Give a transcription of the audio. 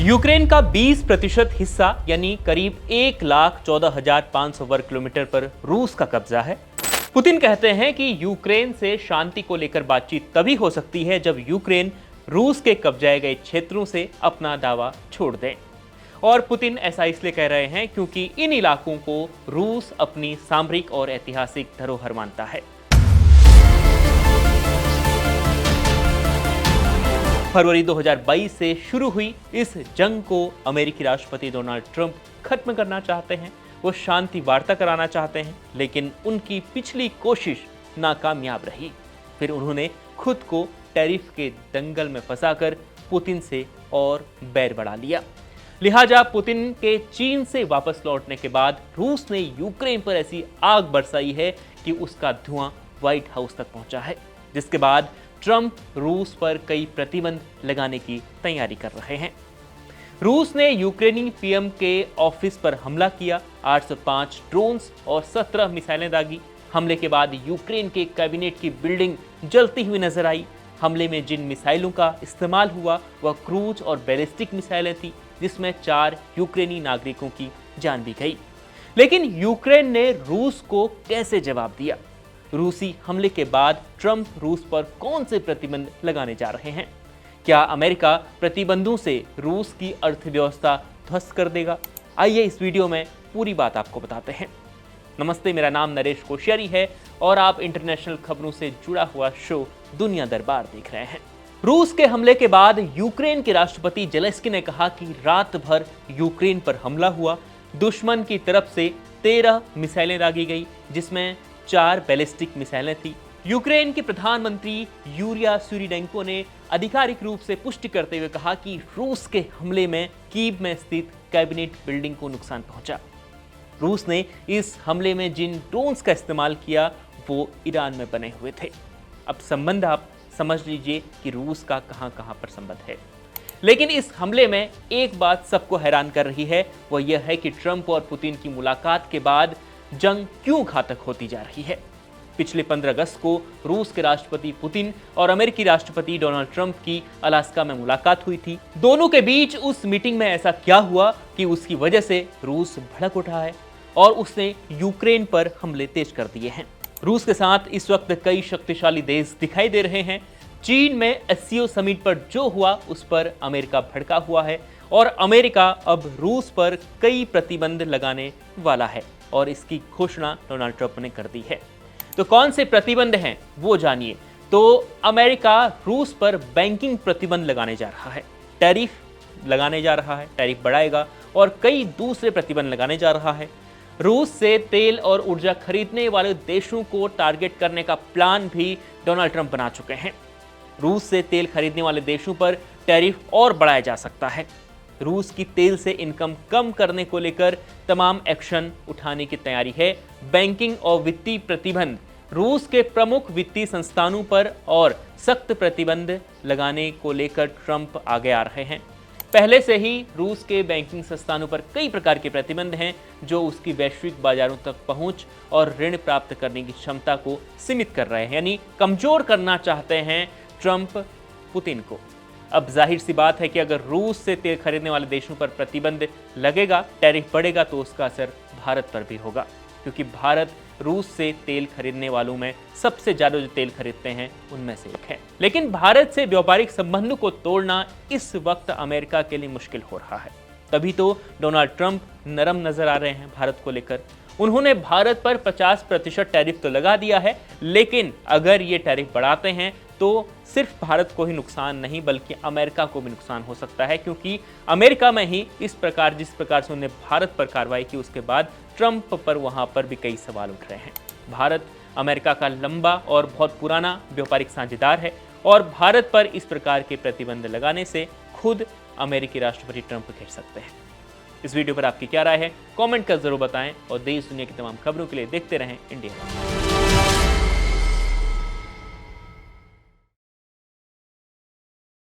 Ukraine का 20% हिस्सा यानी करीब 1,14,500 वर्ग किलोमीटर पर रूस का कब्जा है। पुतिन कहते हैं कि यूक्रेन से शांति को लेकर बातचीत तभी हो सकती है जब यूक्रेन रूस के कब्जाए गए क्षेत्रों से अपना दावा छोड़ दें। और पुतिन ऐसा इसलिए कह रहे हैं क्योंकि इन इलाकों को रूस अपनी सामरिक और ऐतिहासिक धरोहर मानता है। फरवरी 2022 से शुरू हुई इस जंग को अमेरिकी राष्ट्रपति डोनाल्ड ट्रंप खत्म करना चाहते हैं। वो शांति वार्ता कराना चाहते हैं, लेकिन उनकी पिछली कोशिश नाकामयाब रही। फिर उन्होंने खुद को टैरिफ के दंगल में फंसाकर पुतिन से और बैर बढ़ा लिया। लिहाजा पुतिन के चीन से वापस लौटने के बाद रूस ने यूक्रेन पर ऐसी आग बरसाई है कि उसका धुआं व्हाइट हाउस तक पहुंचा है, जिसके बाद ट्रंप रूस पर कई प्रतिबंध लगाने की तैयारी कर रहे हैं। रूस ने यूक्रेनी पीएम के ऑफिस पर हमला किया, 805 ड्रोन्स और 17 मिसाइलें दागी। हमले के बाद यूक्रेन के कैबिनेट की बिल्डिंग जलती हुई नजर आई। हमले में जिन मिसाइलों का इस्तेमाल हुआ वह क्रूज और बैलिस्टिक मिसाइलें थी, जिसमें 4 यूक्रेनी नागरिकों की जान भी गई। लेकिन यूक्रेन ने रूस को कैसे जवाब दिया? रूसी हमले के बाद ट्रंप रूस पर कौन से प्रतिबंध लगाने जा रहे हैं? क्या अमेरिका प्रतिबंधों से रूस की अर्थव्यवस्था ध्वस्त कर देगा? आइए इस वीडियो में पूरी बात आपको बताते हैं। नमस्ते, मेरा नाम नरेश कोश्यारी है और आप इंटरनेशनल खबरों से जुड़ा हुआ शो दुनिया दरबार देख रहे हैं। रूस के हमले के बाद यूक्रेन के राष्ट्रपति जेलेंस्की ने कहा कि रात भर यूक्रेन पर हमला हुआ। दुश्मन की तरफ से 13 मिसाइलें दागी गई, जिसमें 4 बैलिस्टिक मिसाइलें थी। यूक्रेन के प्रधानमंत्री यूरिया सुरीडेंको ने आधिकारिक रूप से पुष्टि करते हुए कहा कि रूस के हमले में कीव में स्थित कैबिनेट बिल्डिंग को नुकसान पहुंचा। रूस ने इस हमले में जिन ड्रोन्स का इस्तेमाल किया वो ईरान में बने हुए थे। अब संबंध आप समझ लीजिए कि रूस का कहां कहां पर संबंध है। लेकिन इस हमले में एक बात सबको हैरान कर रही है, वो यह है कि ट्रंप और पुतिन की मुलाकात के बाद जंग क्यों घातक होती जा रही है। पिछले 15 अगस्त को रूस के राष्ट्रपति पुतिन और अमेरिकी राष्ट्रपति डोनाल्ड ट्रंप की अलास्का में मुलाकात हुई थी। दोनों के बीच उस मीटिंग में ऐसा क्या हुआ कि उसकी वजह से रूस भड़क उठा है और उसने यूक्रेन पर हमले तेज कर दिए हैं। रूस के साथ इस वक्त कई शक्तिशाली देश दिखाई दे रहे हैं। चीन में एससीओ समिट पर जो हुआ उस पर अमेरिका भड़का हुआ है और अमेरिका अब रूस पर कई प्रतिबंध लगाने वाला है और इसकी घोषणा डोनाल्ड ट्रंप ने कर दी है। तो कौन से प्रतिबंध हैं वो जानिए। तो अमेरिका रूस पर बैंकिंग प्रतिबंध लगाने जा रहा है, टैरिफ लगाने जा रहा है, टैरिफ बढ़ाएगा और कई दूसरे प्रतिबंध लगाने जा रहा है। रूस से तेल और ऊर्जा खरीदने वाले देशों को टारगेट करने का प्लान भी डोनाल्ड ट्रंप बना चुके हैं। रूस से तेल खरीदने वाले देशों पर टैरिफ और बढ़ाया जा सकता है। रूस की तेल से इनकम कम करने को लेकर तमाम एक्शन उठाने की तैयारी है। बैंकिंग और वित्तीय प्रतिबंध, रूस के प्रमुख वित्तीय संस्थानों पर और सख्त प्रतिबंध लगाने को लेकर ट्रंप आगे आ रहे हैं। पहले से ही रूस के बैंकिंग संस्थानों पर कई प्रकार के प्रतिबंध हैं जो उसकी वैश्विक बाजारों तक पहुंच और ऋण प्राप्त करने की क्षमता को सीमित कर रहे हैं, यानी कमजोर करना चाहते हैं ट्रंप पुतिन को। अब जाहिर सी बात है कि अगर रूस से तेल खरीदने वाले देशों पर प्रतिबंध लगेगा, टैरिफ बढ़ेगा, तो उसका असर भारत पर भी होगा, क्योंकि भारत रूस से तेल खरीदने वालों में सबसे ज्यादा जो तेल खरीदते हैं उनमें से एक है। लेकिन भारत से व्यापारिक संबंधों को तोड़ना इस वक्त अमेरिका के लिए मुश्किल हो रहा है। तभी तो डोनाल्ड ट्रंप नरम नजर आ रहे हैं भारत को लेकर। उन्होंने भारत पर 50% टैरिफ तो लगा दिया है, लेकिन अगर ये टैरिफ बढ़ाते हैं तो सिर्फ भारत को ही नुकसान नहीं बल्कि अमेरिका को भी नुकसान हो सकता है, क्योंकि अमेरिका में ही जिस प्रकार से उन्होंने भारत पर कार्रवाई की उसके बाद ट्रंप पर वहां पर भी कई सवाल उठ रहे हैं। भारत अमेरिका का लंबा और बहुत पुराना व्यापारिक साझेदार है और भारत पर इस प्रकार के प्रतिबंध लगाने से खुद अमेरिकी राष्ट्रपति ट्रंप घिर सकते हैं। इस वीडियो पर आपकी क्या राय है, कमेंट कर जरूर बताएं और देश दुनिया की तमाम खबरों के लिए देखते रहें इंडिया।